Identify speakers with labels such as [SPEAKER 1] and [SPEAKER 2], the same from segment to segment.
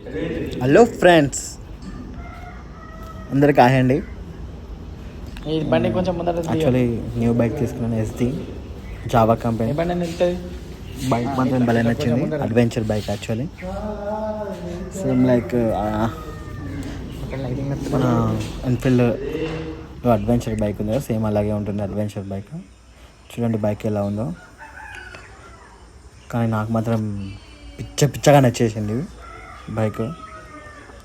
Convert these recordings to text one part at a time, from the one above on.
[SPEAKER 1] Hello friends, అందరికి hi అండి.
[SPEAKER 2] ఈ బండి కొంచెం ముందర
[SPEAKER 1] యాక్చువల్లీ న్యూ బైక్ తీసుకున్నాను, ఎస్ది జావా కంపెనీ
[SPEAKER 2] బండి నిలుతుంది.
[SPEAKER 1] బైక్ మాత్రం భలే నచ్చింది. Adventure bike actually same like మన ఎన్ఫీల్డ్ అడ్వెంచర్ బైక్ ఉంది కదా, సేమ్ అలాగే ఉంటుంది అడ్వెంచర్ బైక్. చూడండి బైక్ ఎలా ఉందో. కానీ నాకు మాత్రం పిచ్చగా నచ్చేసింది బైక్.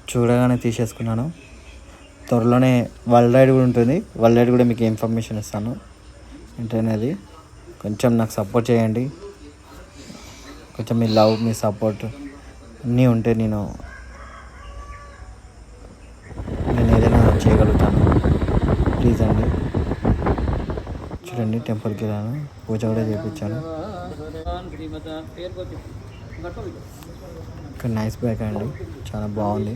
[SPEAKER 1] చూడగానే తీసేసుకున్నాను. త్వరలోనే వరల్డ్ రైడ్ కూడా ఉంటుంది. వరల్డ్ రైడ్ కూడా మీకు ఇన్ఫర్మేషన్ ఇస్తాను ఏంటనేది. కొంచెం నాకు సపోర్ట్ చేయండి. కొంచెం మీ లవ్, మీ సపోర్ట్ అన్నీ ఉంటే నేను ఏదైనా చేయగలుగుతాను. ప్లీజ్ అండి. చూడండి టెంపుల్కి వెళ్ళాను, పూజ కూడా చేయించాను. ఇక్కడ నైస్ బైక్ అండి, చాలా బాగుంది.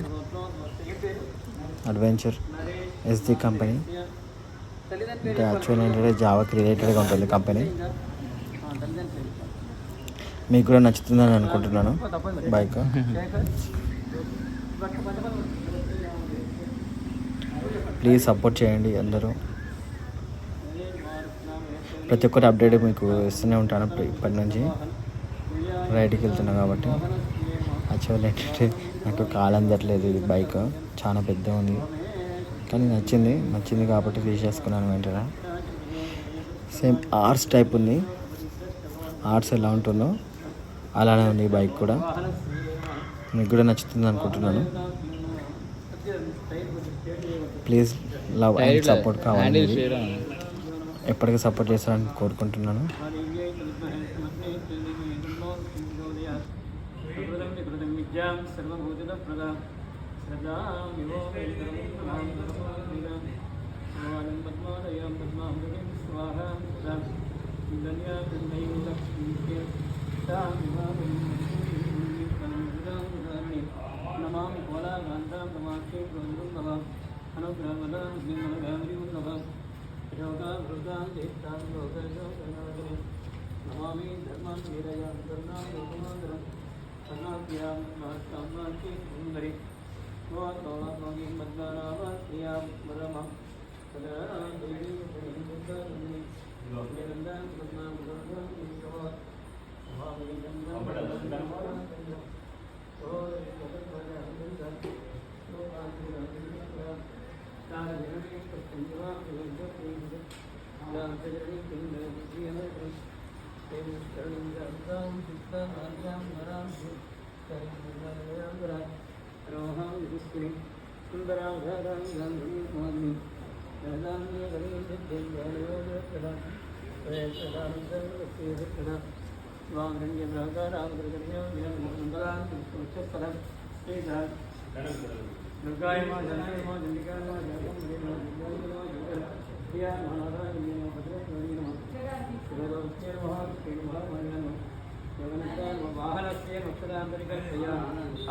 [SPEAKER 1] అడ్వెంచర్ ఎస్ది కంపెనీ అంటే యాక్చువల్ ఏంటంటే జావాకి రిలేటెడ్గా ఉంటుంది కంపెనీ. మీకు కూడా నచ్చుతుందని అనుకుంటున్నాను బైక్. ప్లీజ్ సపోర్ట్ చేయండి అందరూ. ప్రతి ఒక్కటి అప్డేట్ మీకు ఇస్తూనే ఉంటాను ఇప్పటి నుంచి. రైడ్కి వెళ్తున్నాను కాబట్టి. యాక్చువల్ ఏంటంటే నాకు కాలు అందట్లేదు. ఇది బైక్ చాలా పెద్ద ఉంది, కానీ నచ్చింది కాబట్టి తీసేసుకున్నాను వెంటనే. సేమ్ ఆర్స్ టైప్ ఉంది. ఆర్స్ ఎలా ఉంటుందో అలానే ఉంది ఈ బైక్ కూడా. మీకు కూడా నచ్చుతుంది అనుకుంటున్నాను. ప్లీజ్ లవ్ అండ్ సపోర్ట్ కావాలి. ఎప్పటికీ సపోర్ట్ చేస్తారని కోరుకుంటున్నాను.
[SPEAKER 2] నమామి ధర్మాన్ వీరయాం కరుణాం లోకమాంతరం కరుణాభ్యాం మహత్తామాంతి సుందరి స్వాతోళామోగి మద్నానామాత్రియాం వరమం సదా దేవీ పుణ్యముద్దారిణి నిరందరం పద్మాం గోదాం విశ్వ స్వామి దండం ఓ दुर्गाय मां जनाय मां जनिकाय मां जगम देवा प्रिया महारानी मां भद्रकाली मां शिवलोके महाके महामाया मां जगन्नाथ मां वाहनस्य अक्षरांतरिकया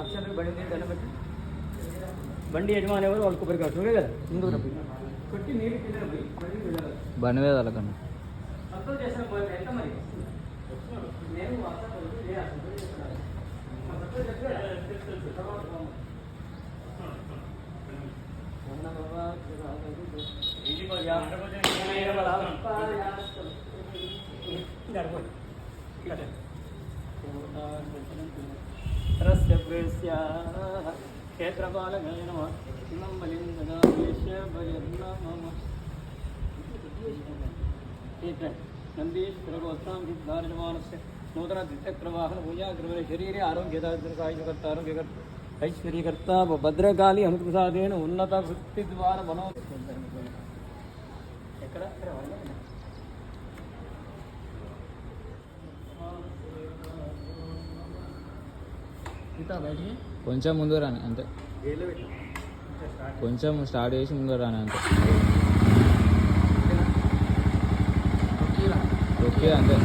[SPEAKER 2] अक्षर बंडी गणपति బండి యజమాని ఎవరు వాళ్ళు కొబ్బరికాయ చూడే కదా ముందు కొట్టి నీళ్ళు కింద బండి మీద వాళ్ళకన్నా అర్థం చేసిన ఎంత మరి నేను क्षेत्रपालकाय नमः इमं बलिं ददामेश्य बलिर्नमः नन्दीश्वरगोत्रां सिद्धार्जमानस्य नूतन द्विचक्रवाहन पूजाग्रवरे शरीरे आरोग्यदायकर्ता आरोग्यकर्ता ऐश्वर्यकर्ता भद्रकाली अनुप्रसादेन उन्नत वृत्तिद्वारा मनो కొంచెం ముందు రాని అంతే, కొంచెం స్టార్ట్ చేసి ముందు రాని అంతే. ఓకే అంతే.